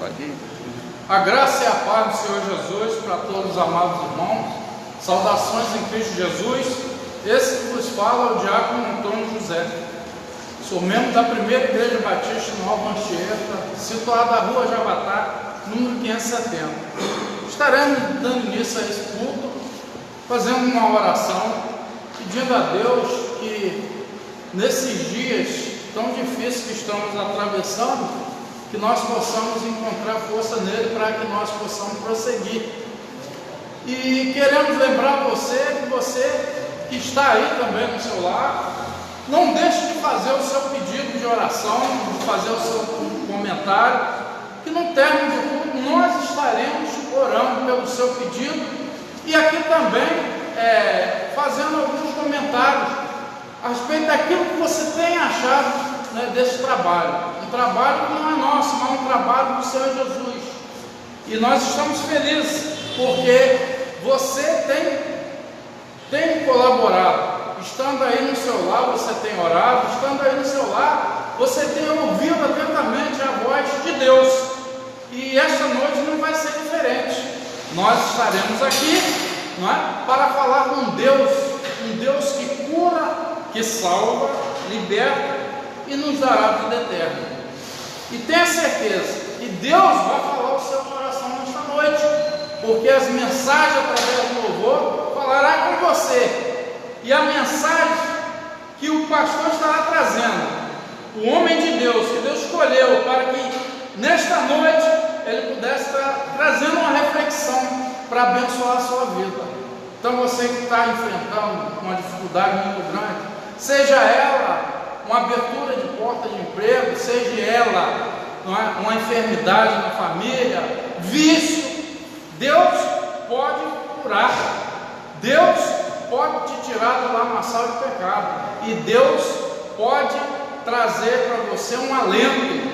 Pode ir. A graça e a paz do Senhor Jesus para todos os amados irmãos. Saudações em Cristo Jesus. Esse que vos fala é o diácono Antônio José. Sou membro da primeira igreja batista em Nova Anchieta, situada na rua Jabatá, número 570. Estaremos dando início a esse culto, fazendo uma oração, pedindo a Deus que nesses dias tão difíceis que estamos atravessando, que nós possamos encontrar força nele para que nós possamos prosseguir. E queremos lembrar você que está aí também no seu lar, não deixe de fazer o seu pedido de oração, de fazer o seu comentário, que no término de tudo nós estaremos orando pelo seu pedido e aqui também fazendo alguns comentários a respeito daquilo que você tem achado, né, desse trabalho. Um trabalho que não é nosso, mas um trabalho do Senhor Jesus. E nós estamos felizes porque você tem colaborado. Estando aí no seu lar, você tem orado. Estando aí no seu lar, você tem ouvido atentamente a voz de Deus. E esta noite não vai ser diferente. Nós estaremos aqui, não é, para falar com um Deus que cura, que salva, liberta e nos dará vida eterna. E tenha certeza que Deus vai falar o seu coração nesta noite, porque as mensagens através do louvor falará com você. E a mensagem que o pastor estará trazendo, o homem de Deus, que Deus escolheu para que nesta noite ele pudesse estar trazendo uma reflexão para abençoar a sua vida. Então você que está enfrentando uma dificuldade muito grande, seja ela uma abertura de porta de emprego, seja ela uma enfermidade na família, vício, Deus pode curar, Deus pode te tirar do lamaçal de pecado, e Deus pode trazer para você um alento,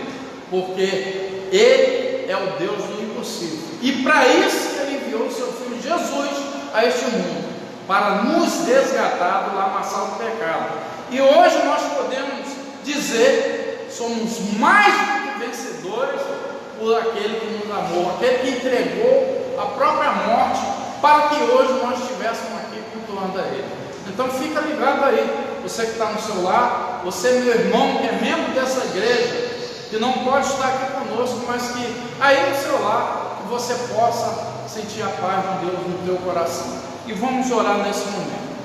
porque Ele é o Deus do impossível, e para isso Ele enviou o seu Filho Jesus a este mundo, para nos resgatar do lamaçal do pecado. E hoje nós podemos dizer, somos mais do que vencedores por aquele que nos amou, aquele que entregou a própria morte para que hoje nós estivéssemos aqui cultuando a Ele. Então fica ligado aí, você que está no seu lar, você meu irmão que é membro dessa igreja, que não pode estar aqui conosco, mas que aí no seu lar, que você possa sentir a paz de Deus no teu coração. E vamos orar nesse momento.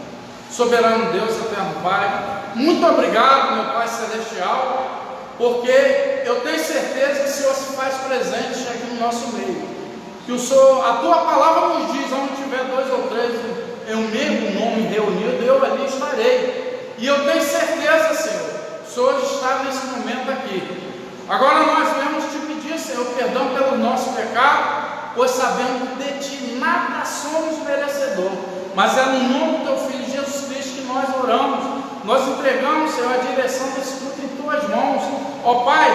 Soberano Deus, eterno Pai, muito obrigado, meu Pai Celestial, porque eu tenho certeza que o Senhor se faz presente aqui no nosso meio, que o Senhor, a Tua palavra nos diz, onde tiver 2 ou 3 em um mesmo nome reunido, eu ali estarei, e eu tenho certeza, Senhor, o Senhor está nesse momento aqui. Agora nós vamos te pedir, Senhor, perdão pelo nosso pecado, pois sabemos que de Ti nada somos merecedor, mas é no nome do Teu Filho Jesus Cristo que nós oramos. Nós entregamos, Senhor, a direção desse culto em Tuas mãos. Ó Pai,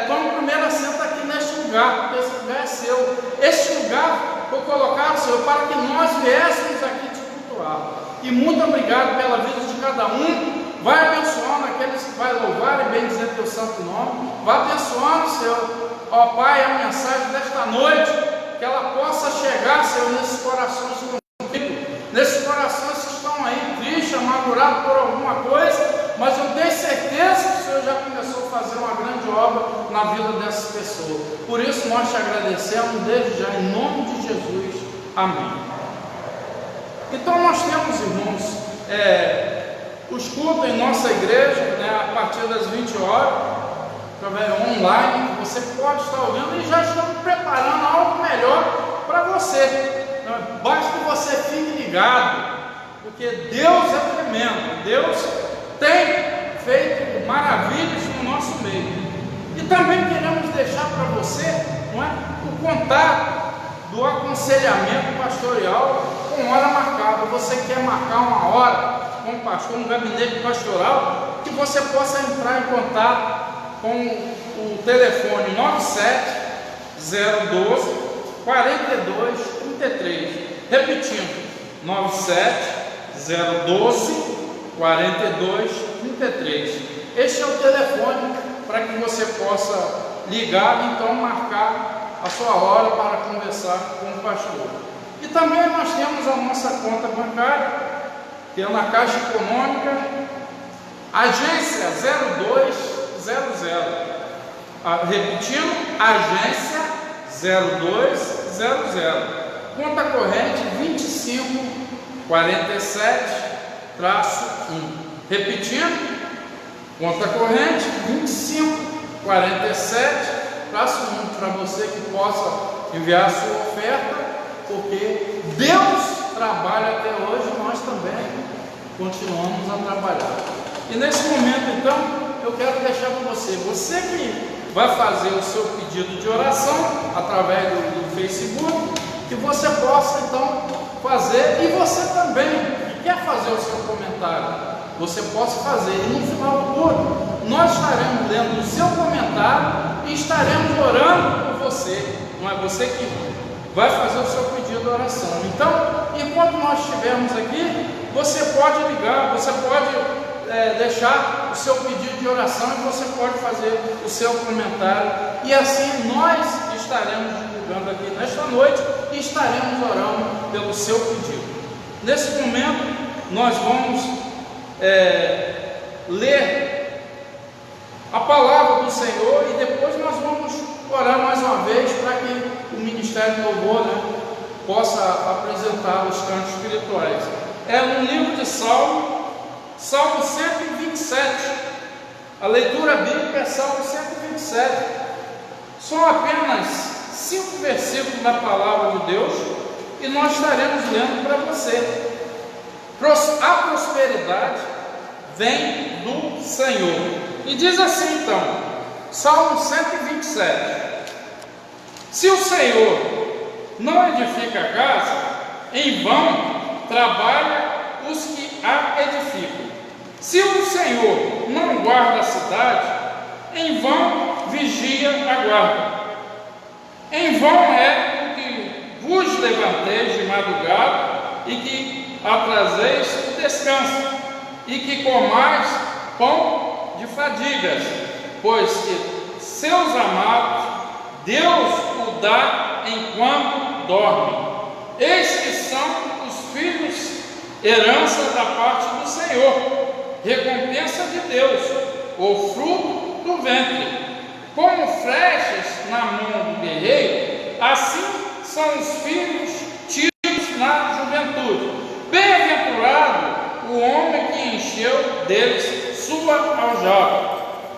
toma o primeiro assento aqui neste lugar, porque esse lugar é seu. Este lugar foi colocado, Senhor, para que nós viéssemos aqui te cultuar. E muito obrigado pela vida de cada um. Vai abençoando aqueles que vai louvar e bendizer Teu santo nome. Vai abençoando, Senhor, ó Pai, a mensagem desta noite, que ela possa chegar, Senhor, nesses corações convictos, nesses corações que estão aí tristes, amargurados por alguma coisa, mas eu tenho certeza que o Senhor já começou a fazer uma grande obra na vida dessas pessoas. Por isso nós te agradecemos desde já, em nome de Jesus. Amém. Então nós temos, irmãos, os cultos em nossa igreja, né, a partir das 20 horas, online, você pode estar olhando e já estamos preparando algo melhor para você. Basta que você fique ligado, porque Deus é tremendo, Deus tem feito maravilhas no nosso meio. E também queremos deixar para você, não é, o contato do aconselhamento pastoral com hora marcada. Você quer marcar uma hora com o pastor no gabinete pastoral, que você possa entrar em contato com o telefone 97-012-4233, repetindo, 97-012-4233. Este é o telefone para que você possa ligar, então marcar a sua hora para conversar com o pastor. E também nós temos a nossa conta bancária, que é na Caixa Econômica, agência 0200. Repetindo, agência 0200, conta corrente 2547-1. Repetindo, conta corrente 2547-1, para você que possa enviar a sua oferta, porque Deus trabalha até hoje, nós também continuamos a trabalhar. E nesse momento, então, eu quero deixar com você que vai fazer o seu pedido de oração através do Facebook, que você possa então fazer, e você também que quer fazer o seu comentário, você possa fazer, e no final do culto nós estaremos lendo o seu comentário e estaremos orando por você. Não é você que vai fazer o seu pedido de oração. Então, enquanto nós estivermos aqui, você pode ligar, você pode deixar o seu pedido de oração, e você pode fazer o seu comentário, e assim nós estaremos divulgando aqui nesta noite e estaremos orando pelo seu pedido. Nesse momento nós vamos ler a palavra do Senhor, e depois nós vamos orar mais uma vez para que o Ministério do Louvor, possa apresentar os cantos espirituais. É no livro de Salmo 127. A leitura bíblica é Salmo 127. São apenas 5 versículos da palavra de Deus, e nós estaremos lendo para você. A prosperidade vem do Senhor. E diz assim então, Salmo 127: se o Senhor não edifica a casa, em vão trabalha os que a edificam. Se o Senhor não guarda a cidade, em vão vigia a guarda. Em vão é o que vos levanteis de madrugada, e que atraseis o descanso, e que comais pão de fadigas, pois que seus amados Deus o dá enquanto dorme. Eis que são os filhos, herança da parte do Senhor, recompensa de Deus, o fruto do ventre. Como flechas na mão do guerreiro, assim são os filhos tidos na juventude. Bem-aventurado o homem que encheu deles sua aljava.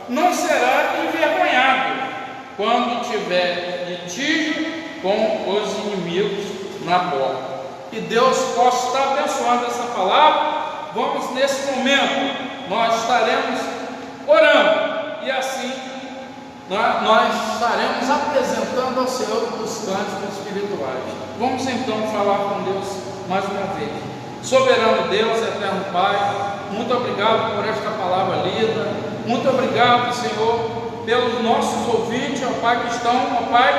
Não será envergonhado quando tiver litígio com os inimigos na porta. Que Deus possa estar abençoando essa palavra. Vamos, nesse momento, nós estaremos orando, e assim nós estaremos apresentando ao Senhor os cânticos espirituais. Vamos então falar com Deus mais uma vez. Soberano Deus, eterno Pai, muito obrigado por esta palavra lida. Muito obrigado, Senhor, pelos nossos ouvintes, ó Pai, que estão, ó Pai,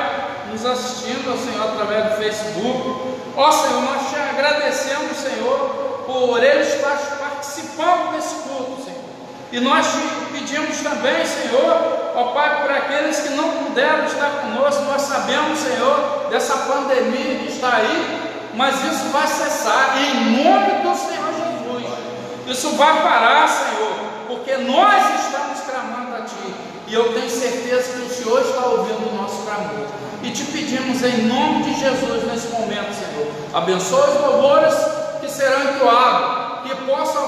nos assistindo, ó Senhor, através do Facebook. Ó Senhor, nós te agradecemos, Senhor, por eles estar participando desse culto, Senhor. E nós te pedimos também, Senhor, ó Pai, por aqueles que não puderam estar conosco. Nós sabemos, Senhor, dessa pandemia que está aí, mas isso vai cessar em nome do Senhor Jesus. Isso vai parar, Senhor, porque nós estamos clamando a Ti, e eu tenho certeza que o Senhor está ouvindo o nosso clamor. E te pedimos em nome de Jesus nesse momento, Senhor, abençoe os louvores que serão entoados, que possam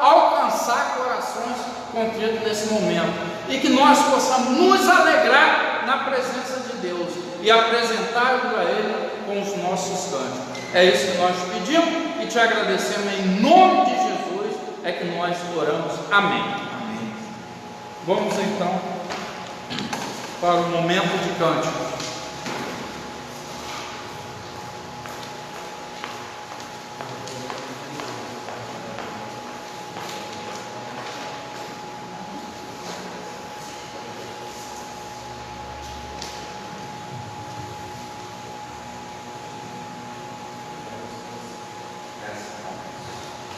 alcançar corações contritos nesse momento, e que nós possamos nos alegrar na presença de Deus e apresentar-nos a Ele com os nossos cânticos. É isso que nós pedimos e te agradecemos em nome de Jesus, é que nós oramos. Amém. Amém. Vamos então para o momento de cântico.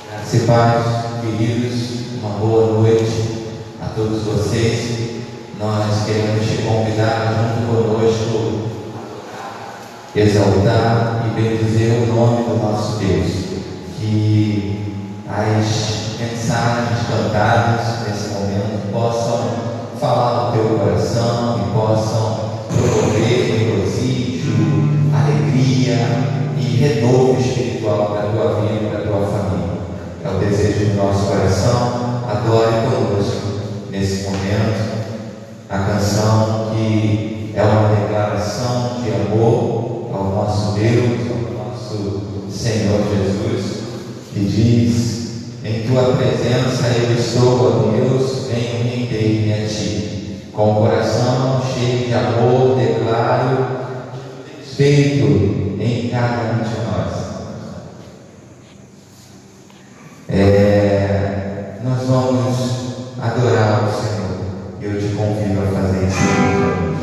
Graças e paz, queridos, uma boa noite a todos vocês. nós queremos te convidar junto conosco, exaltar e bendizer o nome do nosso Deus. Que as mensagens cantadas nesse momento possam falar no teu coração e possam promover regozijo, alegria e renovo espiritual para a tua vida e para a tua família. É o desejo do nosso coração. Adore conosco nesse momento a canção que é uma declaração de amor ao nosso Deus, ao nosso Senhor Jesus, que diz: em tua presença eu estou, ó Deus, venho render-me a ti. Com o coração cheio de amor, declaro feito em cada um de nós. Nós vamos adorar o Senhor. Eu te convido a fazer isso conosco.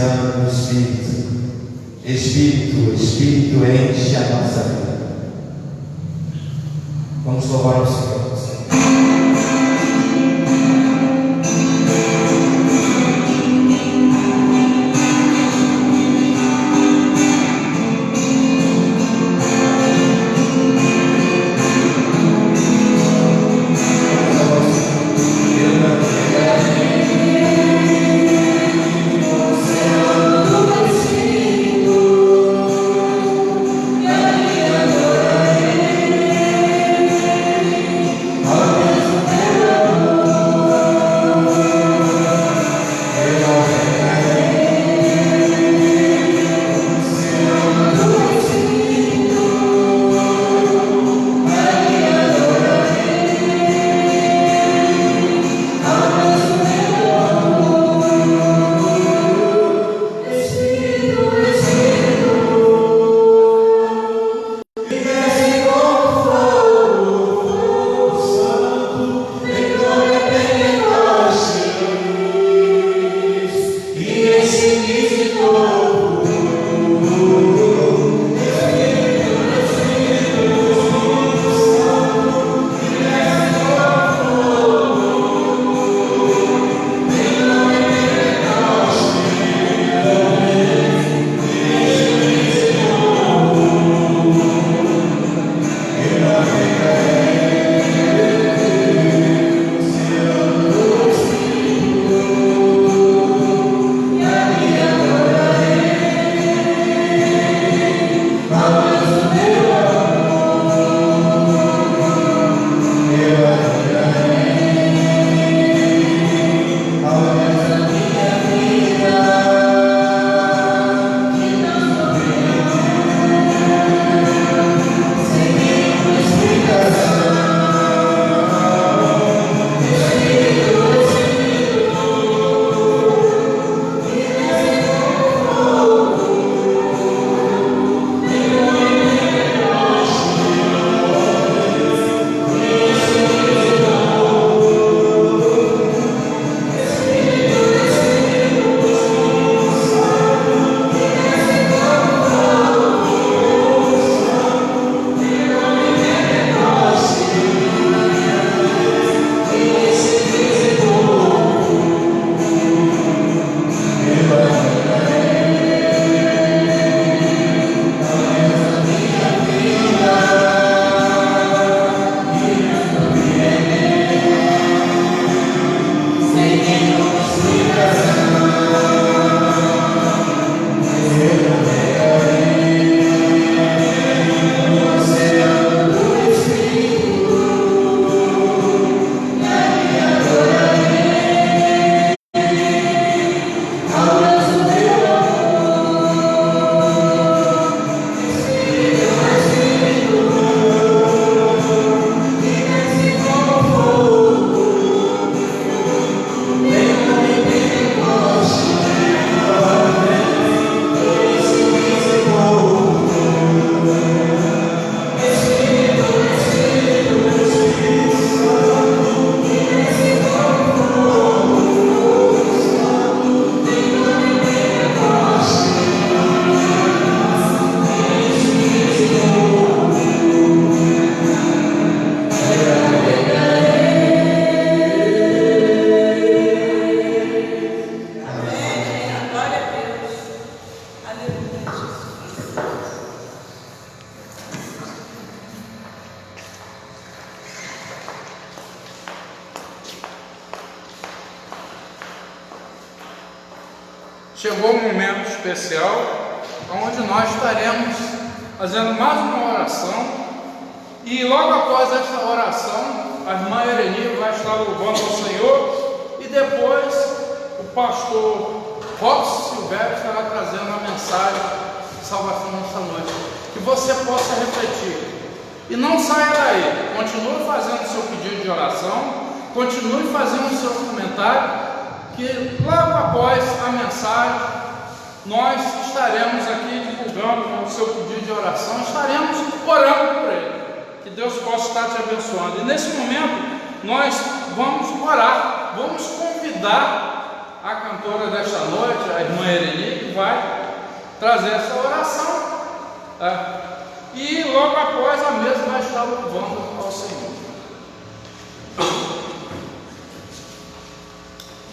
ânimo do Espírito. Espírito, Espírito, enche a nossa vida. Vamos louvar o Senhor. Chegou um momento especial onde nós estaremos fazendo mais uma oração, e logo após esta oração a irmã Ereni vai estar louvando ao Senhor, e depois o pastor Robson Silvério estará trazendo a mensagem de salvação nesta noite, que você possa refletir e não saia daí. Continue fazendo o seu pedido de oração, continue fazendo o seu comentário, que logo após a mensagem nós estaremos aqui divulgando o seu pedido de oração, estaremos orando por ele, que Deus possa estar te abençoando. E nesse momento nós vamos orar, vamos convidar a cantora desta noite, a irmã Ereni, que vai trazer essa oração. E logo após a mesa vai estar louvando ao Senhor.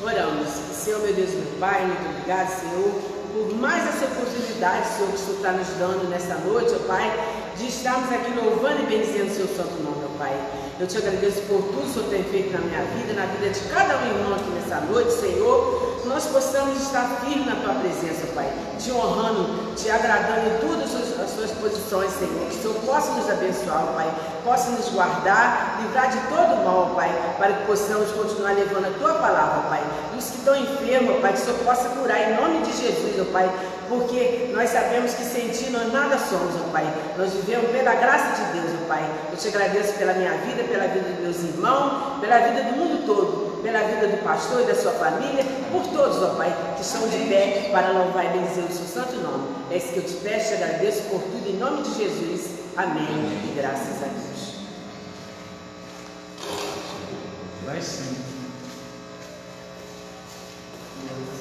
Oramos. Senhor, meu Deus, meu Pai, muito obrigado, Senhor, por mais essa oportunidade, Senhor, que o Senhor está nos dando nessa noite, ó Pai, de estarmos aqui louvando e bendizendo o Seu santo nome, ó Pai. Eu te agradeço por tudo que o Senhor tem feito na minha vida, na vida de cada um irmão aqui nessa noite, Senhor, que nós possamos estar firmes na Tua presença, Pai, te honrando, te agradando em todas as Suas posições, Senhor, que o Senhor possa nos abençoar, Pai, possa nos guardar, livrar de todo mal, Pai, para que possamos continuar levando a Tua palavra, Pai. E os que estão enfermos, Pai, que o Senhor possa curar em nome de Jesus, ó Pai, porque nós sabemos que sem Ti nós nada somos, ó Pai. Nós vivemos pela graça de Deus, ó Pai. Eu te agradeço pela minha vida, pela vida dos meus irmãos, pela vida do mundo todo, pela vida do pastor e da sua família, por todos, ó Pai, que estão de pé para louvar e bendizer o Seu santo nome. É isso que eu te peço, te agradeço por tudo, em nome de Jesus. Amém. E graças a Deus. Vai sim. Eu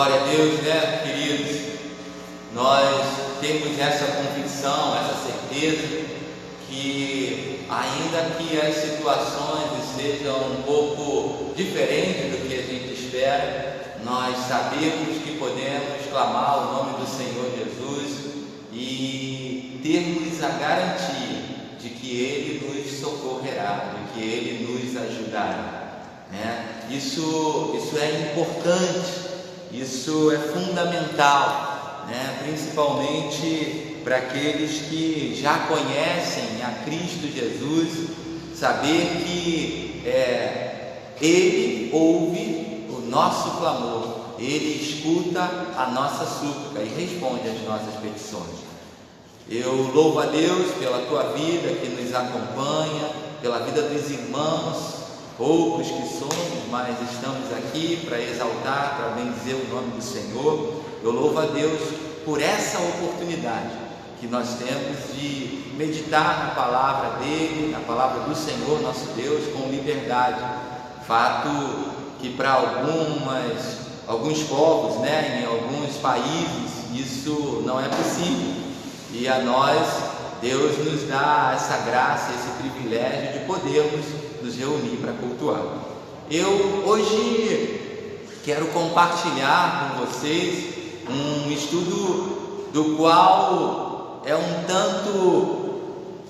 Glória a Deus, né, queridos? Nós temos essa convicção, essa certeza que, ainda que as situações sejam um pouco diferentes do que a gente espera, nós sabemos que podemos clamar o nome do Senhor Jesus e termos a garantia de que Ele nos socorrerá, de que Ele nos ajudará, né? Isso é importante, isso é fundamental, né? Principalmente para aqueles que já conhecem a Cristo Jesus, saber que Ele ouve o nosso clamor, Ele escuta a nossa súplica e responde às nossas petições. Eu louvo a Deus pela tua vida que nos acompanha, pela vida dos irmãos, poucos que somos, mas estamos aqui para exaltar, para bendizer o nome do Senhor. Eu louvo a Deus por essa oportunidade que nós temos de meditar na palavra dele, na palavra do Senhor nosso Deus, com liberdade. Fato que para alguns povos, né, em alguns países, isso não é possível. E a nós, Deus nos dá essa graça, esse privilégio de podermos nos reunir para cultuar. Eu hoje quero compartilhar com vocês um estudo do qual é um tanto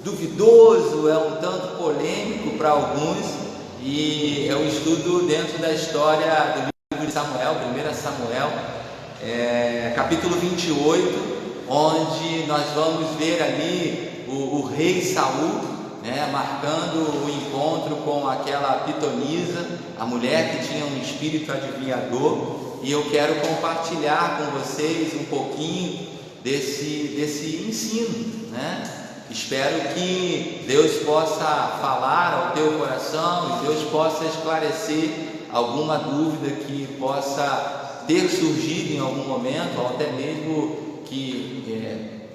duvidoso, é um tanto polêmico para alguns, e é um estudo dentro da história do livro de Samuel, 1 Samuel, capítulo 28, onde nós vamos ver ali o rei Saul, né, marcando o encontro com aquela pitonisa, a mulher que tinha um espírito adivinhador. E eu quero compartilhar com vocês um pouquinho desse ensino, né? Espero que Deus possa falar ao teu coração e Deus possa esclarecer alguma dúvida que possa ter surgido em algum momento, ou até mesmo que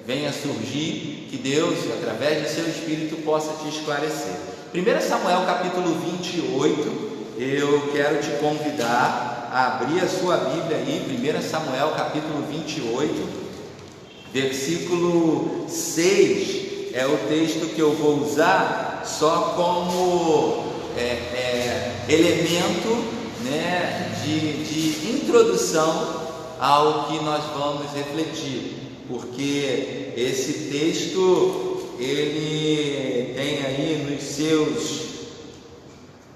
venha surgir, que Deus, através de seu Espírito, possa te esclarecer. 1 Samuel capítulo 28, eu quero te convidar a abrir a sua Bíblia aí, 1 Samuel capítulo 28, versículo 6, é o texto que eu vou usar só como elemento, né, de introdução ao que nós vamos refletir, porque esse texto ele tem aí nos seus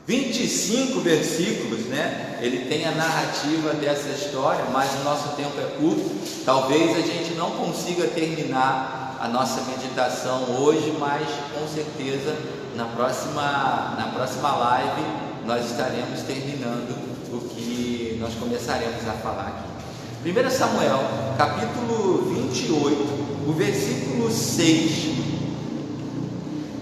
25 versículos, né? Ele tem a narrativa dessa história, mas o nosso tempo é curto, talvez a gente não consiga terminar a nossa meditação hoje, mas com certeza na próxima live nós estaremos terminando o que nós começaremos a falar aqui. 1 Samuel, capítulo 28, o versículo 6,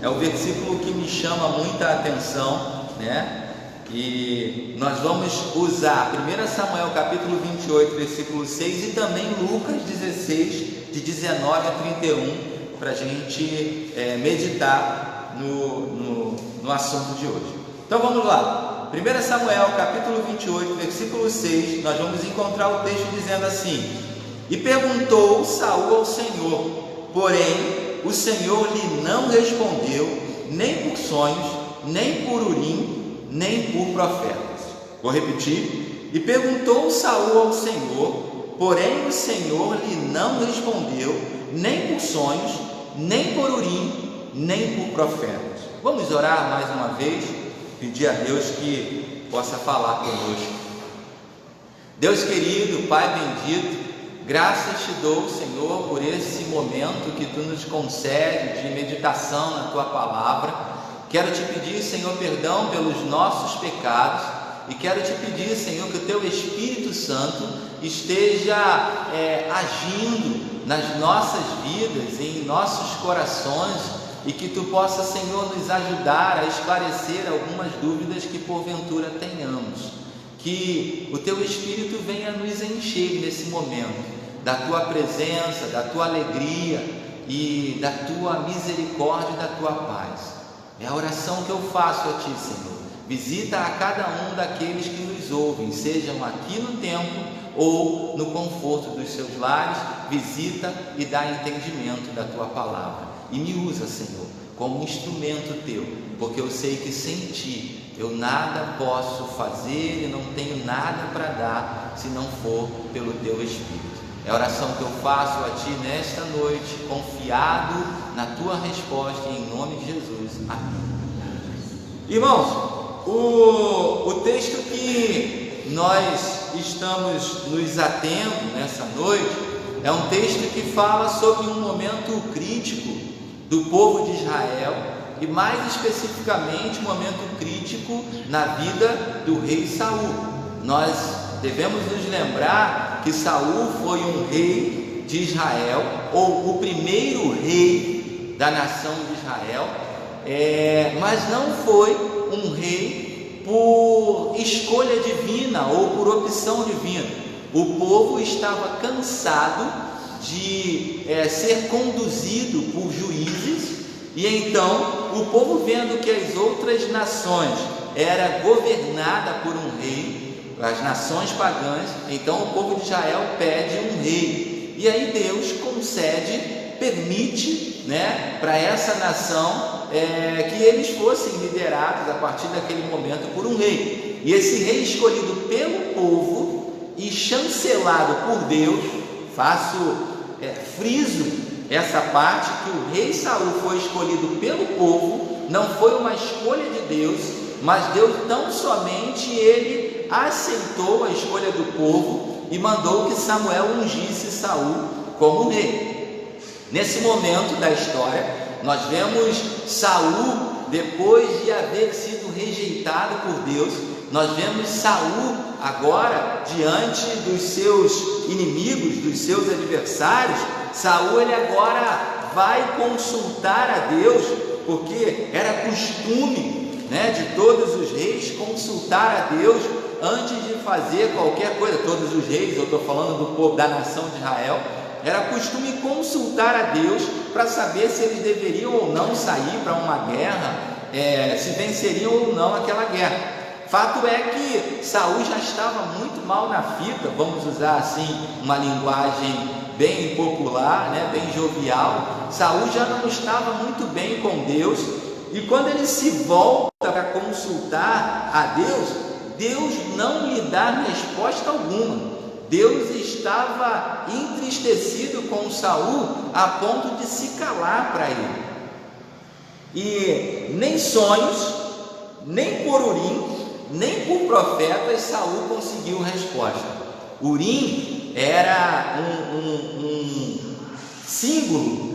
é o versículo que me chama muita atenção, né? E nós vamos usar 1 Samuel, capítulo 28, versículo 6, e também Lucas 16, de 19 a 31, para a gente meditar no assunto de hoje. Então vamos lá. 1 Samuel, capítulo 28, versículo 6, nós vamos encontrar o texto dizendo assim: E perguntou Saul ao Senhor, porém o Senhor lhe não respondeu, nem por sonhos, nem por Urim, nem por profetas. Vou repetir. E perguntou Saul ao Senhor, porém o Senhor lhe não respondeu, nem por sonhos, nem por Urim, nem por profetas. Vamos orar mais uma vez, pedir a Deus que possa falar conosco. Deus querido, Pai bendito, graças te dou, Senhor, por esse momento que tu nos concede de meditação na tua palavra. Quero te pedir, Senhor, perdão pelos nossos pecados, e quero te pedir, Senhor, que o teu Espírito Santo esteja agindo nas nossas vidas, em nossos corações, e que tu possa, Senhor, nos ajudar a esclarecer algumas dúvidas que porventura tenhamos. Que o teu Espírito venha nos encher nesse momento da tua presença, da tua alegria e da tua misericórdia e da tua paz. É a oração que eu faço a ti, Senhor. Visita a cada um daqueles que nos ouvem, sejam aqui no templo ou no conforto dos seus lares. Visita e dá entendimento da tua palavra, e me usa, Senhor, como instrumento teu, porque eu sei que sem ti eu nada posso fazer e não tenho nada para dar se não for pelo teu Espírito. É a oração que eu faço a ti nesta noite, confiado na tua resposta, em nome de Jesus. Amém. Irmãos, o texto que nós estamos nos atendo nessa noite é um texto que fala sobre um momento crítico do povo de Israel, e mais especificamente um momento crítico na vida do rei Saul. Nós devemos nos lembrar que Saul foi um rei de Israel, ou o primeiro rei da nação de Israel, mas não foi um rei por escolha divina ou por opção divina. O povo estava cansado de ser conduzido por juízes, e então o povo, vendo que as outras nações eram governadas por um rei, as nações pagãs, então o povo de Israel pede um rei, e aí Deus concede, permite, para essa nação que eles fossem liderados a partir daquele momento por um rei. E esse rei escolhido pelo povo e chancelado por Deus, friso essa parte, que o rei Saul foi escolhido pelo povo, não foi uma escolha de Deus, mas Deus tão somente ele aceitou a escolha do povo e mandou que Samuel ungisse Saul como rei. Nesse momento da história, nós vemos Saul, depois de haver sido rejeitado por Deus, nós vemos Saul agora diante dos seus inimigos, dos seus adversários. Saul, ele agora vai consultar a Deus, porque era costume, de todos os reis consultar a Deus antes de fazer qualquer coisa. Todos os reis, eu estou falando do povo da nação de Israel, era costume consultar a Deus para saber se eles deveriam ou não sair para uma guerra, se venceriam ou não aquela guerra. Fato é que Saul já estava muito mal na fita, vamos usar assim uma linguagem bem popular, bem jovial. Saul já não estava muito bem com Deus, e quando ele se volta para consultar a Deus, Deus não lhe dá resposta alguma. Deus estava entristecido com Saul a ponto de se calar para ele. E nem sonhos, nem por Urim, nem por profetas Saul conseguiu resposta. Urim era um símbolo,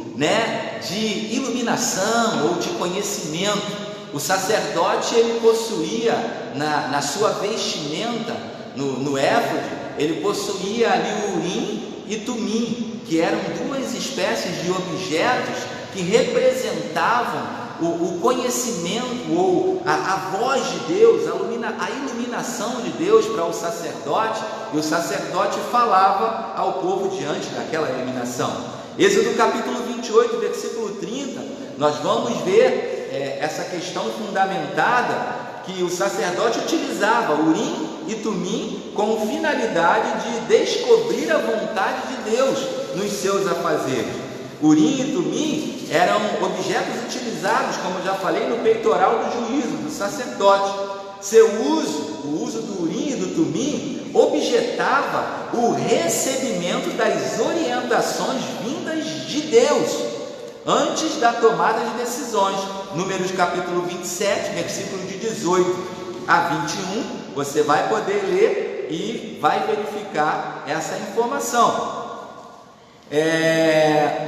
de iluminação ou de conhecimento. O sacerdote, ele possuía na sua vestimenta, no éfode, ele possuía ali o Urim e Tumim, que eram duas espécies de objetos que representavam o conhecimento ou a voz de Deus, a iluminação de Deus para o sacerdote, e o sacerdote falava ao povo diante daquela iluminação. Êxodo capítulo 28, versículo 30, nós vamos ver essa questão fundamentada, que o sacerdote utilizava Urim e Tumim com finalidade de descobrir a vontade de Deus nos seus afazeres. Urim e Tumim eram objetos utilizados, como eu já falei, no peitoral do juízo, do sacerdote. O uso do Urim e do Tumim objetava o recebimento das orientações vindas de Deus antes da tomada de decisões. Números capítulo 27, versículo de 18 a 21, você vai poder ler e vai verificar essa informação.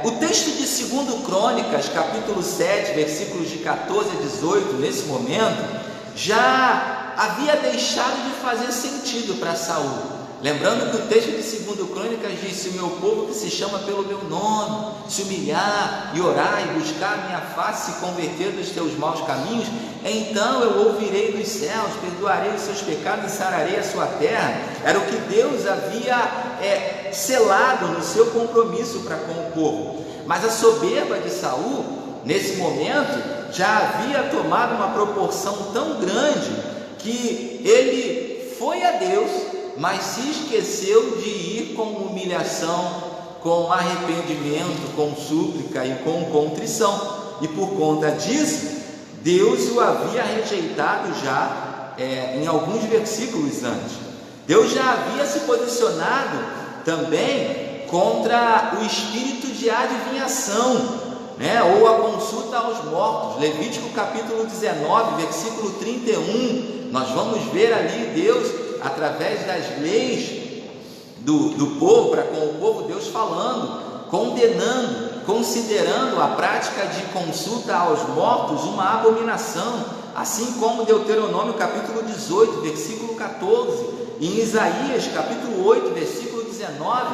O texto de 2 Crônicas, capítulo 7, versículos de 14 a 18, nesse momento, já havia deixado de fazer sentido para Saul. Lembrando que o texto de 2 Crônicas diz: se o meu povo, que se chama pelo meu nome, se humilhar e orar e buscar a minha face, se converter dos seus maus caminhos, então eu ouvirei dos céus, perdoarei os seus pecados e sararei a sua terra. Era o que Deus havia selado no seu compromisso para com o povo. Mas a soberba de Saul, nesse momento, já havia tomado uma proporção tão grande que ele foi a Deus mas se esqueceu de ir com humilhação, com arrependimento, com súplica e com contrição. E por conta disso, Deus o havia rejeitado já em alguns versículos antes. Deus já havia se posicionado também contra o espírito de adivinhação, ou a consulta aos mortos. Levítico capítulo 19, versículo 31, nós vamos ver ali Deus, através das leis do povo, para com o povo, Deus falando, condenando, considerando a prática de consulta aos mortos uma abominação, assim como Deuteronômio capítulo 18, versículo 14, e em Isaías capítulo 8, versículo 19.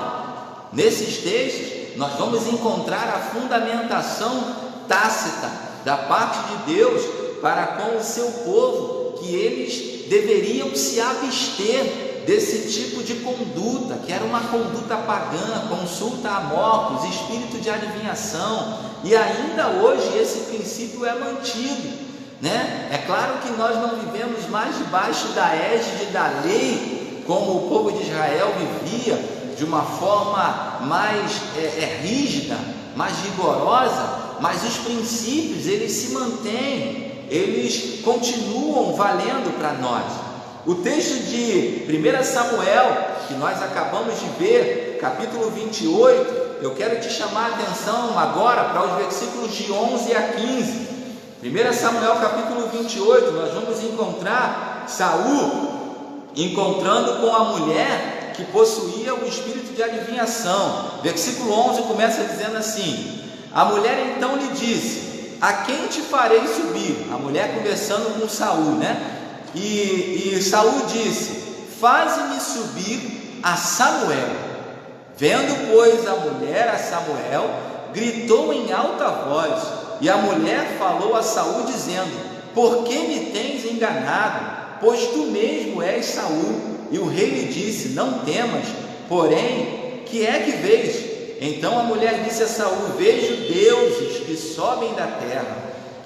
Nesses textos nós vamos encontrar a fundamentação tácita da parte de Deus para com o seu povo, que eles deveriam se abster desse tipo de conduta, que era uma conduta pagã, consulta a mortos, espírito de adivinhação, e ainda hoje esse princípio é mantido, É claro que nós não vivemos mais debaixo da égide da lei, como o povo de Israel vivia, de uma forma mais rígida, mais rigorosa, mas os princípios, eles se mantêm, eles continuam valendo para nós. O texto de 1 Samuel, que nós acabamos de ver, capítulo 28, eu quero te chamar a atenção agora para os versículos de 11 a 15. 1 Samuel capítulo 28, nós vamos encontrar Saul encontrando com a mulher que possuía o espírito de adivinhação. Versículo 11 começa dizendo assim: a mulher então lhe disse: a quem te farei subir? A mulher conversando com Saul, E Saul disse: faze-me subir a Samuel. Vendo, pois, a mulher a Samuel, gritou em alta voz, e a mulher falou a Saul dizendo: por que me tens enganado? Pois tu mesmo és Saul. E o rei lhe disse: não temas, porém, que é que vês? Então a mulher disse a Saul: vejo deuses que sobem da terra.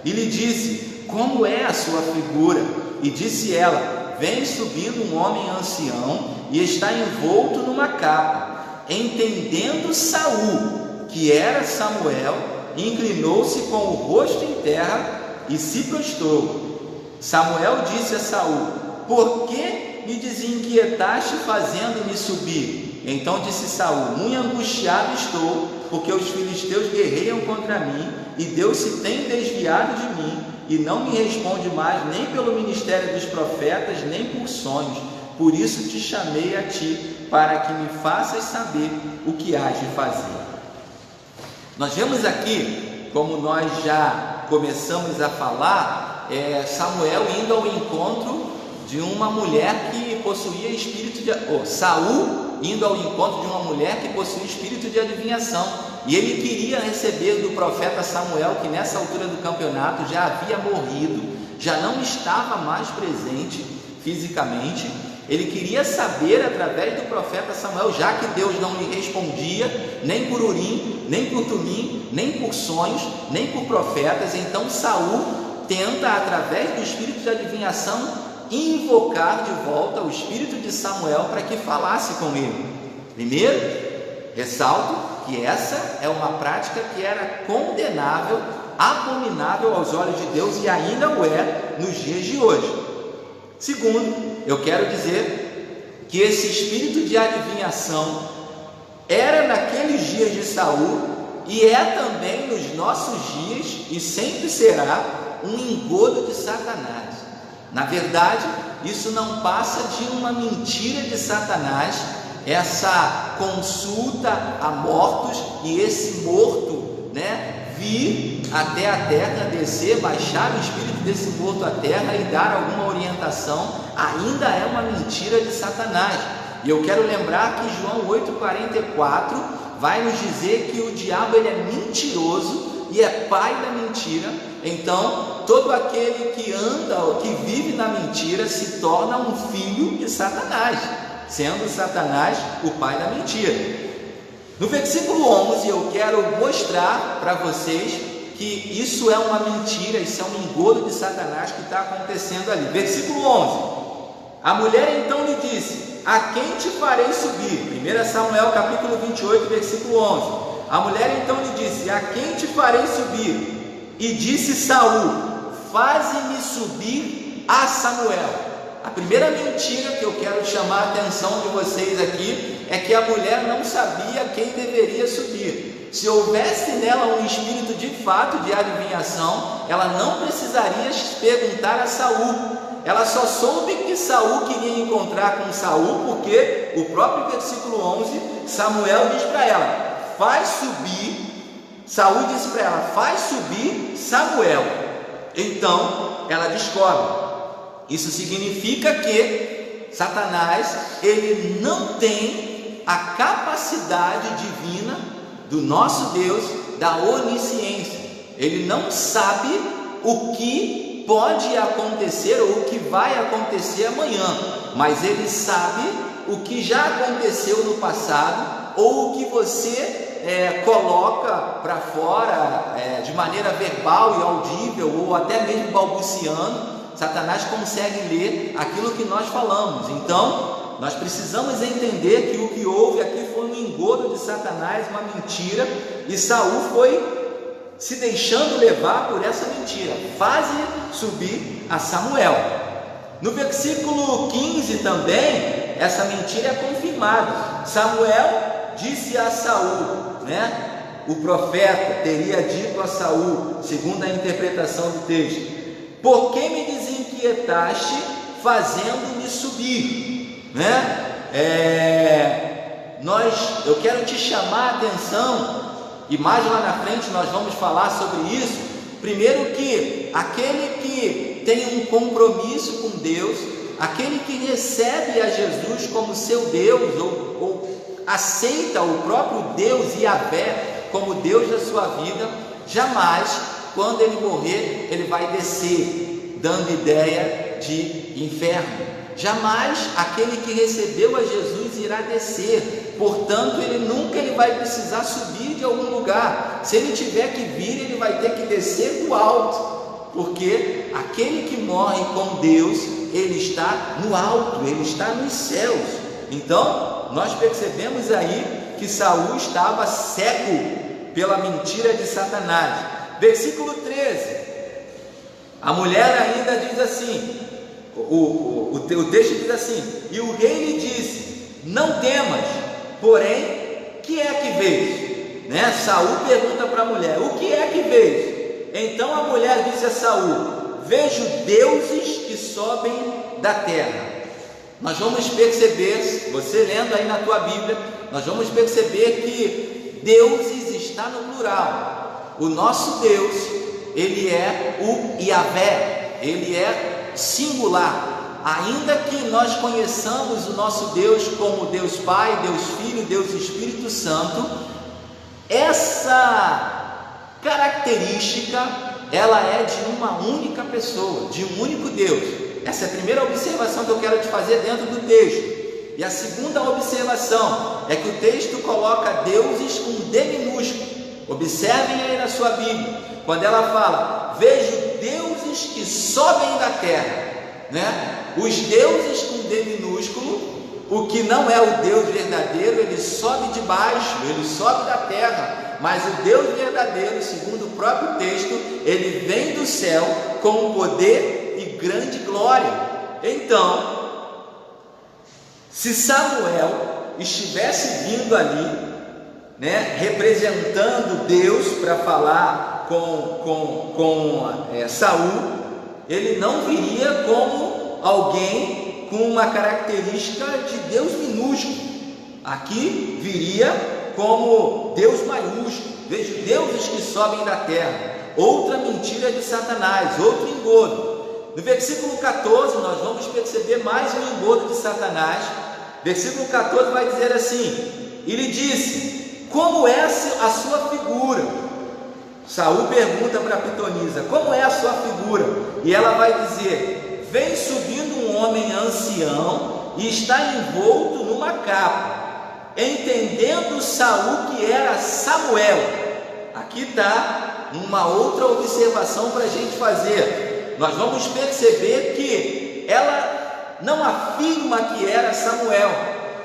E lhe disse: como é a sua figura? E disse ela: vem subindo um homem ancião e está envolto numa capa. Entendendo Saul que era Samuel, inclinou-se com o rosto em terra e se prostrou. Samuel disse a Saul: por que me desinquietaste fazendo-me subir? Então disse Saul: muito angustiado estou, porque os filisteus guerreiam contra mim, e Deus se tem desviado de mim, e não me responde mais, nem pelo ministério dos profetas, nem por sonhos. Por isso te chamei a ti, para que me faças saber o que hás de fazer. Nós vemos aqui, como nós já começamos a falar, Samuel indo ao encontro de uma mulher que possuía espírito de... Saul indo ao encontro de uma mulher que possuía espírito de adivinhação, e ele queria receber do profeta Samuel, que nessa altura do campeonato já havia morrido, já não estava mais presente fisicamente. Ele queria saber através do profeta Samuel, já que Deus não lhe respondia, nem por Urim, nem por Tumim, nem por sonhos, nem por profetas. Então Saul tenta, através do espírito de adivinhação, invocar de volta o espírito de Samuel para que falasse com ele. Primeiro, ressalto que essa é uma prática que era condenável, abominável aos olhos de Deus, e ainda o é nos dias de hoje. Segundo, eu quero dizer que esse espírito de adivinhação era naqueles dias de Saul e é também nos nossos dias, e sempre será, um engodo de Satanás. Na verdade, isso não passa de uma mentira de Satanás, essa consulta a mortos, e esse morto, vir até a terra, descer, baixar o espírito desse morto à terra e dar alguma orientação, ainda é uma mentira de Satanás. E eu quero lembrar que João 8,44 vai nos dizer que o diabo ele é mentiroso e é pai da mentira. Então, todo aquele que anda, que vive na mentira, se torna um filho de Satanás, sendo Satanás o pai da mentira. No versículo 11, eu quero mostrar para vocês que isso é uma mentira, isso é um engodo de Satanás que está acontecendo ali. Versículo 11: a mulher então lhe disse: a quem te farei subir? 1 Samuel capítulo 28, versículo 11. A mulher então lhe disse: a quem te farei subir? E disse Saul: faze-me subir a Samuel. A primeira mentira que eu quero chamar a atenção de vocês aqui é que a mulher não sabia quem deveria subir. Se houvesse nela um espírito de fato de adivinhação, ela não precisaria perguntar a Saul. Ela só soube que Saul queria encontrar com Saul, porque o próprio versículo 11, Samuel diz para ela: faz subir. Saul disse para ela: faz subir Samuel. Então ela descobre. Isso significa que Satanás, ele não tem a capacidade divina do nosso Deus, da onisciência. Ele não sabe o que pode acontecer ou o que vai acontecer amanhã, mas ele sabe o que já aconteceu no passado, ou o que você coloca para fora de maneira verbal e audível, ou até mesmo balbuciando. Satanás consegue ler aquilo que nós falamos. Então, nós precisamos entender que o que houve aqui foi um engodo de Satanás, uma mentira, e Saul foi se deixando levar por essa mentira. Faze subir a Samuel. No versículo 15 também, essa mentira é confirmada. Samuel disse a Saul, o profeta teria dito a Saul, segundo a interpretação do texto: por que me desinquietaste fazendo-me subir? Eu quero te chamar a atenção, e mais lá na frente nós vamos falar sobre isso. Primeiro, que aquele que tem um compromisso com Deus, aquele que recebe a Jesus como seu Deus, ou aceita o próprio Deus Yahvé como Deus da sua vida, jamais, quando ele morrer, ele vai descer dando ideia de inferno. Jamais aquele que recebeu a Jesus irá descer. Portanto, ele vai precisar subir de algum lugar. Se ele tiver que vir, ele vai ter que descer do alto, porque aquele que morre com Deus, ele está no alto, ele está nos céus. Então, nós percebemos aí que Saul estava cego pela mentira de Satanás. Versículo 13, a mulher ainda diz assim, o texto diz assim: e o rei lhe disse: não temas, porém, que é que vês? Saul pergunta para a mulher: o que é que vês? Então a mulher disse a Saul: vejo deuses que sobem da terra. Nós vamos perceber, você lendo aí na tua Bíblia, nós vamos perceber que deuses está no plural. O nosso Deus, ele é o Yahvé, ele é singular. Ainda que nós conheçamos o nosso Deus como Deus Pai, Deus Filho, Deus Espírito Santo, essa característica, ela é de uma única pessoa, de um único Deus. Essa é a primeira observação que eu quero te fazer dentro do texto. E a segunda observação é que o texto coloca deuses com D minúsculo. Observem aí na sua Bíblia, quando ela fala: vejo deuses que sobem da terra, Os deuses com D minúsculo, o que não é o Deus verdadeiro, ele sobe de baixo, ele sobe da terra, mas o Deus verdadeiro, segundo o próprio texto, ele vem do céu com poder e grande glória. Então, se Samuel estivesse vindo ali, representando Deus para falar com Saul, ele não viria como alguém com uma característica de Deus minúsculo. Aqui viria como Deus maiúsculo. Vejo deuses que sobem da terra. Outra mentira de Satanás, outro engodo. No versículo 14 nós vamos perceber mais um engodo de Satanás. Versículo 14 vai dizer assim: e lhe disse: como é a sua figura? Saul pergunta para Pitonisa: como é a sua figura? E ela vai dizer: vem subindo um homem ancião e está envolto numa capa. Entendendo Saul que era Samuel. Aqui está uma outra observação para a gente fazer. Nós vamos perceber que ela não afirma que era Samuel,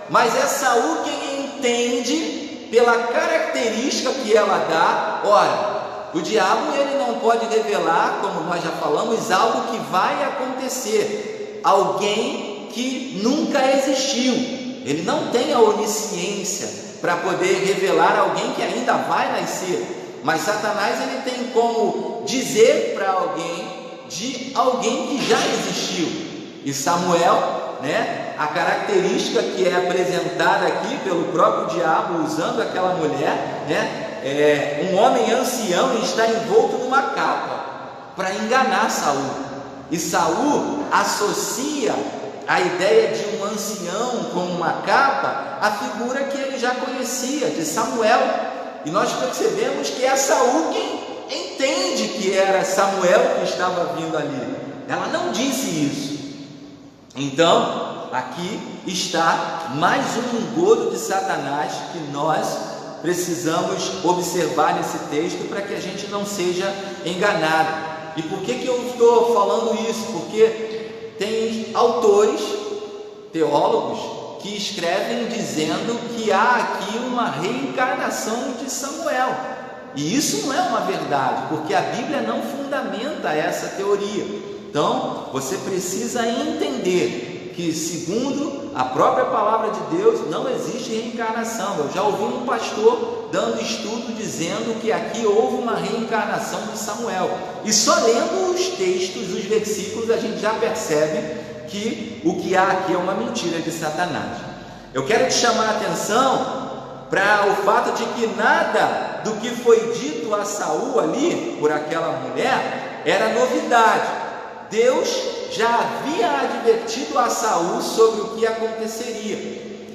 mas é Saul quem entende pela característica que ela dá. Ora, o diabo ele não pode revelar, como nós já falamos, algo que vai acontecer, alguém que nunca existiu. Ele não tem a onisciência para poder revelar alguém que ainda vai nascer, mas Satanás ele tem como dizer para alguém de alguém que já existiu. E Samuel, a característica que é apresentada aqui pelo próprio diabo usando aquela mulher, um homem ancião está envolto numa capa para enganar Saul. E Saul associa a ideia de um ancião com uma capa à figura que ele já conhecia, de Samuel. E nós percebemos que é Saul quem entende que era Samuel que estava vindo ali. Ela não disse isso. Então, aqui está mais um engodo de Satanás que nós precisamos observar nesse texto para que a gente não seja enganado. E por que eu estou falando isso? Porque tem autores, teólogos, que escrevem dizendo que há aqui uma reencarnação de Samuel. E isso não é uma verdade, porque a Bíblia não fundamenta essa teoria. Então, você precisa entender que, segundo a própria palavra de Deus, não existe reencarnação. Eu já ouvi um pastor dando estudo dizendo que aqui houve uma reencarnação de Samuel. E só lendo os textos, os versículos, a gente já percebe que o que há aqui é uma mentira de Satanás. Eu quero te chamar a atenção para o fato de que nada do que foi dito a Saul ali, por aquela mulher, era novidade. Deus já havia advertido a Saul sobre o que aconteceria,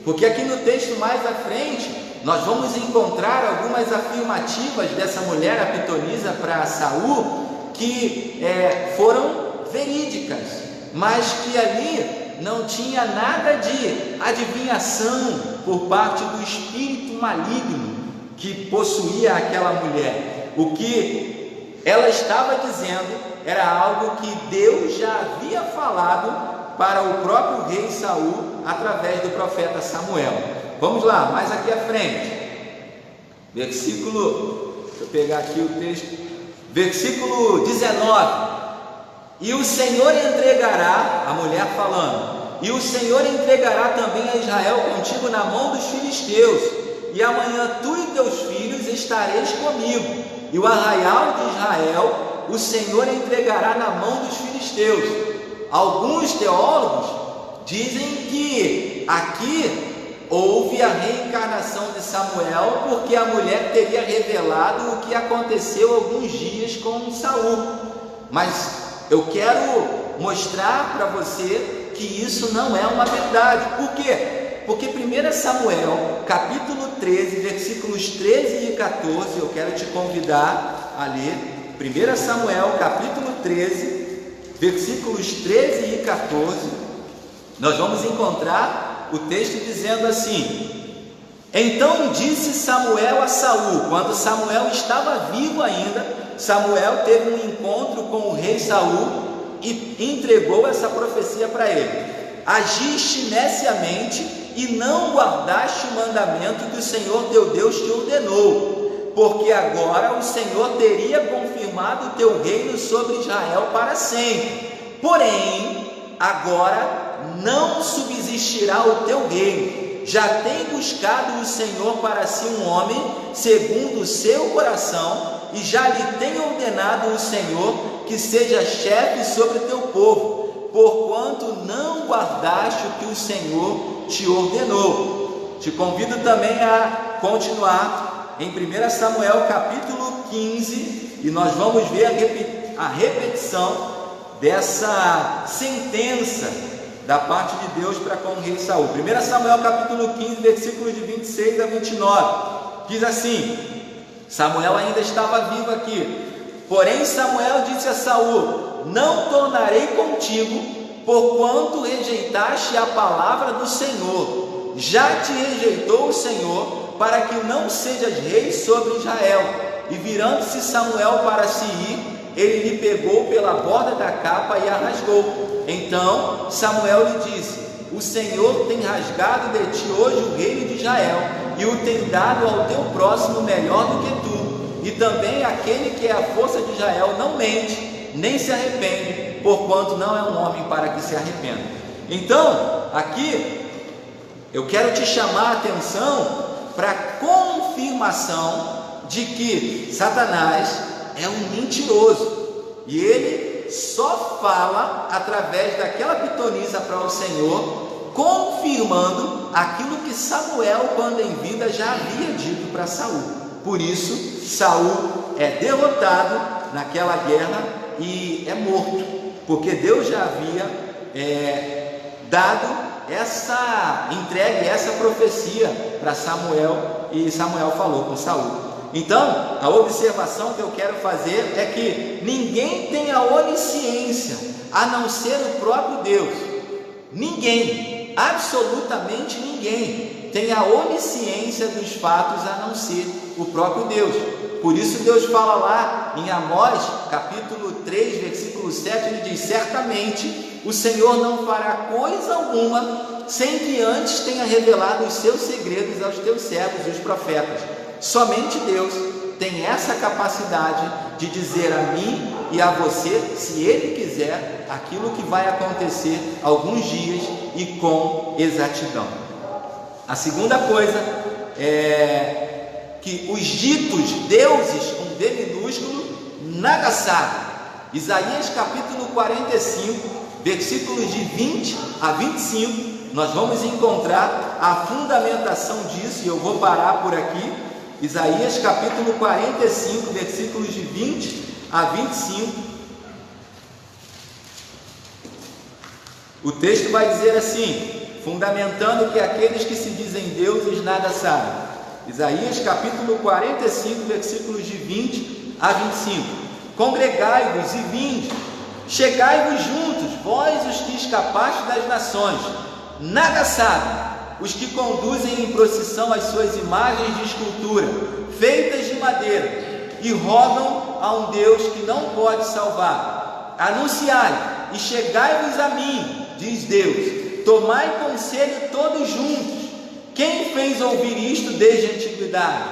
porque aqui no texto mais à frente, nós vamos encontrar algumas afirmativas dessa mulher, a pitonisa, para Saul, que foram verídicas, mas que ali não tinha nada de adivinhação por parte do espírito maligno que possuía aquela mulher. O que ela estava dizendo era algo que Deus já havia falado para o próprio rei Saul através do profeta Samuel. Vamos lá, mais aqui à frente, versículo, deixa eu pegar aqui o texto, versículo 19. E o Senhor entregará, a mulher falando, e o Senhor entregará também a Israel contigo na mão dos filisteus, e amanhã tu e teus filhos estareis comigo, e o arraial de Israel o Senhor entregará na mão dos filisteus. Alguns teólogos dizem que aqui houve a reencarnação de Samuel, porque a mulher teria revelado o que aconteceu alguns dias com Saul. Mas eu quero mostrar para você que isso não é uma verdade. Por quê? Porque 1 Samuel, capítulo 13, versículos 13 e 14, eu quero te convidar a ler. 1 Samuel, capítulo 13, versículos 13 e 14, nós vamos encontrar o texto dizendo assim: Então disse Samuel a Saul, quando Samuel estava vivo ainda, Samuel teve um encontro com o rei Saul e entregou essa profecia para ele: Agiste neciamente e não guardaste o mandamento que o Senhor teu Deus te ordenou, porque agora o Senhor teria confirmado o teu reino sobre Israel para sempre. Porém, agora não subsistirá o teu reino. Já tem buscado o Senhor para si um homem segundo o seu coração, e já lhe tem ordenado o Senhor que seja chefe sobre o teu povo, porquanto não guardaste o que o Senhor te ordenou. Te convido também a continuar em 1 Samuel capítulo 15, e nós vamos ver a repetição dessa sentença da parte de Deus para com o rei Saul. 1 Samuel capítulo 15, versículos de 26 a 29, diz assim: Samuel ainda estava vivo aqui. Porém Samuel disse a Saul: Não tornarei contigo, porquanto rejeitaste a palavra do Senhor. Já te rejeitou o Senhor, para que não sejas rei sobre Israel. E virando-se Samuel para se ir, ele lhe pegou pela borda da capa e a rasgou. Então Samuel lhe disse: o Senhor tem rasgado de ti hoje o reino de Israel, e o tem dado ao teu próximo melhor do que tu. E também aquele que é a força de Israel não mente, nem se arrepende, porquanto não é um homem para que se arrependa. Então, aqui eu quero te chamar a atenção para a confirmação de que Satanás é um mentiroso, e ele só fala através daquela pitonisa para o Senhor, confirmando aquilo que Samuel, quando em vida, já havia dito para Saul. Por isso Saul é derrotado naquela guerra e é morto, porque Deus já havia dado entregue essa profecia para Samuel, e Samuel falou com Saul. Então, a observação que eu quero fazer é que ninguém tem a onisciência a não ser o próprio Deus. Ninguém, absolutamente ninguém, tem a onisciência dos fatos a não ser o próprio Deus. Por isso Deus fala lá em Amós, capítulo 3, versículo 7, ele diz: certamente o Senhor não fará coisa alguma sem que antes tenha revelado os seus segredos aos teus servos, os profetas. Somente Deus tem essa capacidade de dizer a mim e a você, se Ele quiser, aquilo que vai acontecer alguns dias e com exatidão. A segunda coisa é que os ditos deuses, com D minúsculo, nada sabem. Isaías capítulo 45, versículos de 20 a 25, nós vamos encontrar a fundamentação disso, e eu vou parar por aqui. Isaías capítulo 45, versículos de 20 a 25. O texto vai dizer assim, fundamentando que aqueles que se dizem deuses nada sabem. Isaías capítulo 45, versículos de 20 a 25. Congregai-vos e vinde, chegai-vos juntos, vós os que escapastes das nações. Nada sabem os que conduzem em procissão as suas imagens de escultura, feitas de madeira, e rogam a um Deus que não pode salvar. Anunciai e chegai-vos a mim, diz Deus, tomai conselho todos juntos. Quem fez ouvir isto desde a antiguidade?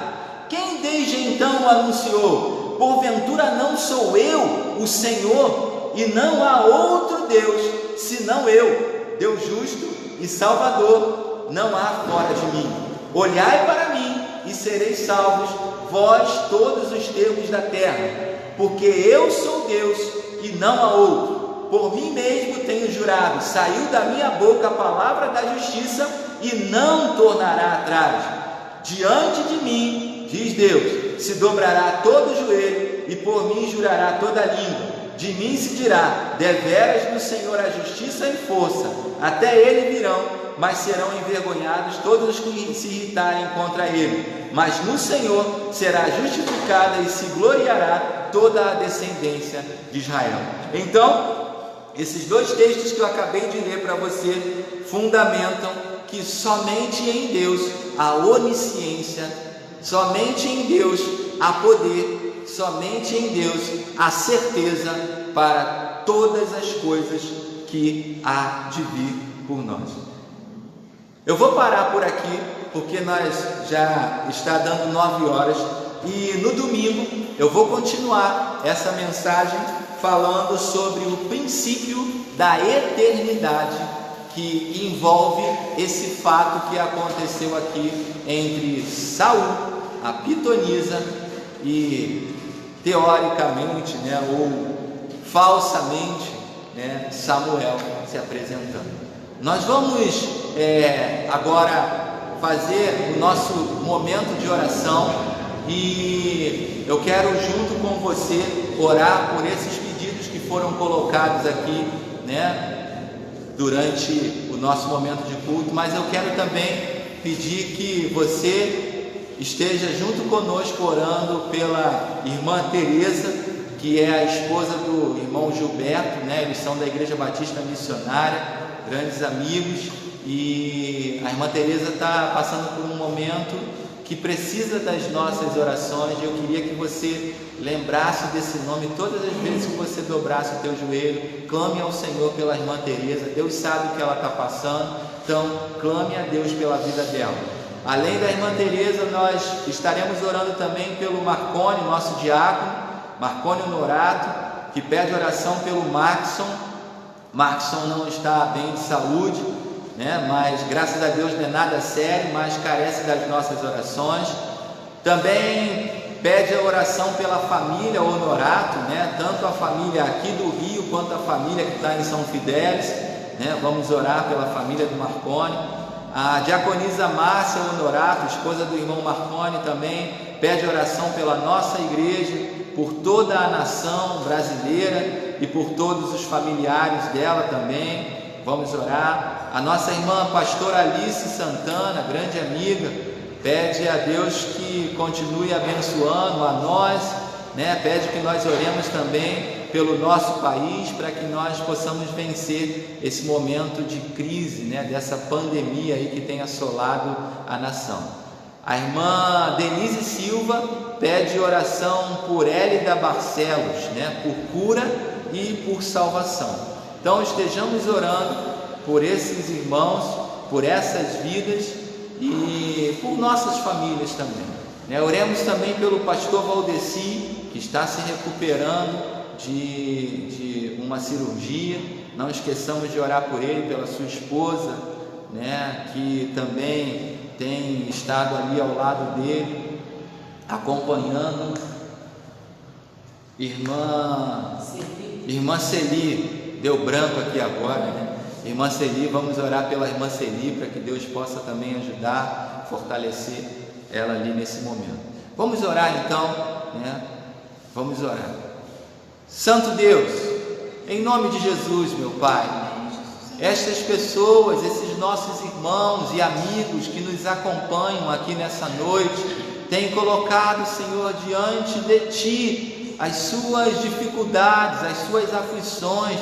Quem desde então o anunciou? Porventura não sou eu, o Senhor, e não há outro Deus, senão eu, Deus justo e Salvador, não há fora de mim. Olhai para mim e sereis salvos, vós todos os termos da terra, porque eu sou Deus e não há outro. Por mim mesmo tenho jurado, saiu da minha boca a palavra da justiça e não tornará atrás. Diante de mim, diz Deus, se dobrará todo o joelho e por mim jurará toda a língua. De mim se dirá, deveras no Senhor a justiça e força, até ele virão, mas serão envergonhados todos os que se irritarem contra ele. Mas no Senhor será justificada e se gloriará toda a descendência de Israel. Então, esses dois textos que eu acabei de ler para você fundamentam que somente em Deus há onisciência, somente em Deus há poder, somente em Deus há certeza para todas as coisas que há de vir por nós. Eu vou parar por aqui, porque nós já está dando 9 horas, e no domingo eu vou continuar essa mensagem falando sobre o princípio da eternidade, que envolve esse fato que aconteceu aqui entre Saul, a pitonisa, e teoricamente, ou falsamente, Samuel se apresentando. Nós vamos agora fazer o nosso momento de oração, e eu quero junto com você orar por esses pedidos que foram colocados aqui, durante o nosso momento de culto, mas eu quero também pedir que você esteja junto conosco orando pela irmã Teresa, que é a esposa do irmão Gilberto, eles são da Igreja Batista Missionária, grandes amigos, e a irmã Teresa está passando por um momento que precisa das nossas orações. Eu queria que você lembrasse desse nome todas as vezes que você dobrasse o teu joelho. Clame ao Senhor pela irmã Teresa. Deus sabe o que ela está passando, então clame a Deus pela vida dela. Além da irmã Teresa, nós estaremos orando também pelo Marconi, nosso diácono, Marconi Honorato, que pede oração pelo Maxson. Maxson não está bem de saúde, mas graças a Deus não é nada sério, mas carece das nossas orações. Também pede a oração pela família Honorato, tanto a família aqui do Rio quanto a família que está em São Fidélis, vamos orar pela família do Marconi. A diaconisa Márcia Honorato, esposa do irmão Marconi, também pede oração pela nossa igreja, por toda a nação brasileira e por todos os familiares dela também. Vamos orar. A nossa irmã pastora Alice Santana, grande amiga, pede a Deus que continue abençoando a nós, pede que nós oremos também pelo nosso país, para que nós possamos vencer esse momento de crise, dessa pandemia aí que tem assolado a nação. A irmã Denise Silva pede oração por Hélida Barcelos, por cura e por salvação. Então estejamos orando por esses irmãos, por essas vidas e por nossas famílias também. Oremos também pelo pastor Valdeci, que está se recuperando de uma cirurgia. Não esqueçamos de orar por ele, pela sua esposa, que também tem estado ali ao lado dele, acompanhando. Irmã Celi, deu branco aqui agora, Irmã Celi, vamos orar pela irmã Celi, para que Deus possa também ajudar, fortalecer ela ali nesse momento. Vamos orar então, vamos orar. Santo Deus, em nome de Jesus, meu Pai, estas pessoas, esses nossos irmãos e amigos que nos acompanham aqui nessa noite, têm colocado, Senhor, diante de Ti as suas dificuldades, as suas aflições.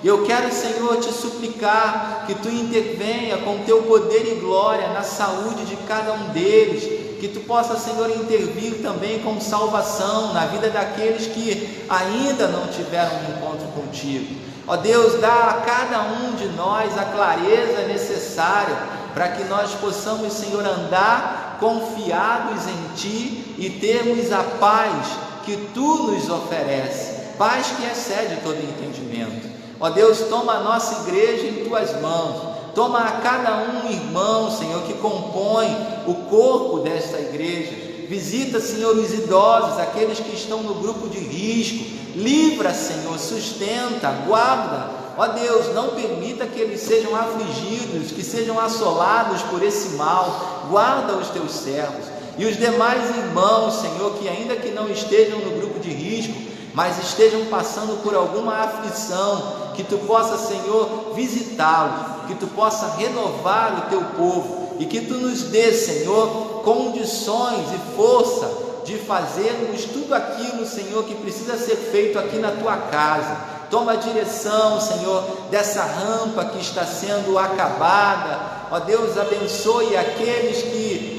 Eu quero, Senhor, te suplicar que Tu intervenha com Teu poder e glória na saúde de cada um deles, que Tu possa, Senhor, intervir também com salvação na vida daqueles que ainda não tiveram um encontro contigo. Ó Deus, dá a cada um de nós a clareza necessária para que nós possamos, Senhor, andar confiados em Ti e termos a paz que Tu nos oferece, paz que excede todo entendimento. Ó Deus, toma a nossa igreja em Tuas mãos, toma a cada um irmão, Senhor, que compõe o corpo desta igreja. Visita, Senhor, os idosos, aqueles que estão no grupo de risco. Livra, Senhor, sustenta, guarda. Ó Deus, não permita que eles sejam afligidos, que sejam assolados por esse mal. Guarda os Teus servos. E os demais irmãos, Senhor, que ainda que não estejam no grupo de risco, mas estejam passando por alguma aflição, que Tu possa, Senhor, visitá-los, que Tu possa renovar o Teu povo, e que Tu nos dê, Senhor, condições e força de fazermos tudo aquilo, Senhor, que precisa ser feito aqui na Tua casa. Toma a direção, Senhor, dessa rampa que está sendo acabada. Ó Deus, abençoe aqueles que,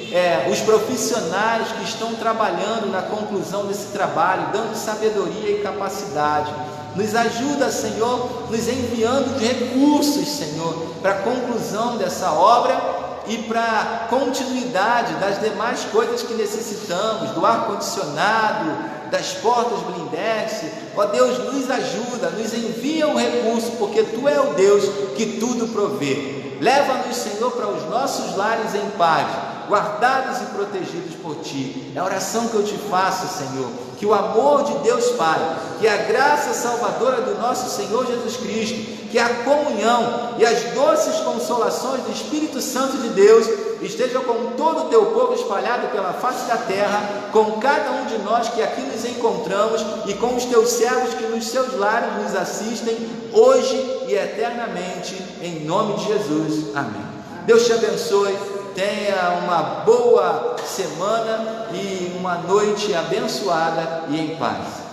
os profissionais que estão trabalhando na conclusão desse trabalho, dando sabedoria e capacidade. Nos ajuda, Senhor, nos enviando recursos, Senhor, para a conclusão dessa obra e para a continuidade das demais coisas que necessitamos, do ar-condicionado, das portas blindex. Ó Deus, nos ajuda, nos envia um recurso, porque Tu é o Deus que tudo provê. Leva-nos, Senhor, para os nossos lares em paz, guardados e protegidos por Ti. É a oração que eu Te faço, Senhor, que o amor de Deus Pai, que a graça salvadora do nosso Senhor Jesus Cristo, que a comunhão e as doces consolações do Espírito Santo de Deus estejam com todo o Teu povo espalhado pela face da terra, com cada um de nós que aqui nos encontramos e com os Teus servos que nos seus lares nos assistem, hoje e eternamente, em nome de Jesus. Amém. Deus te abençoe, tenha uma boa semana e uma noite abençoada e em paz.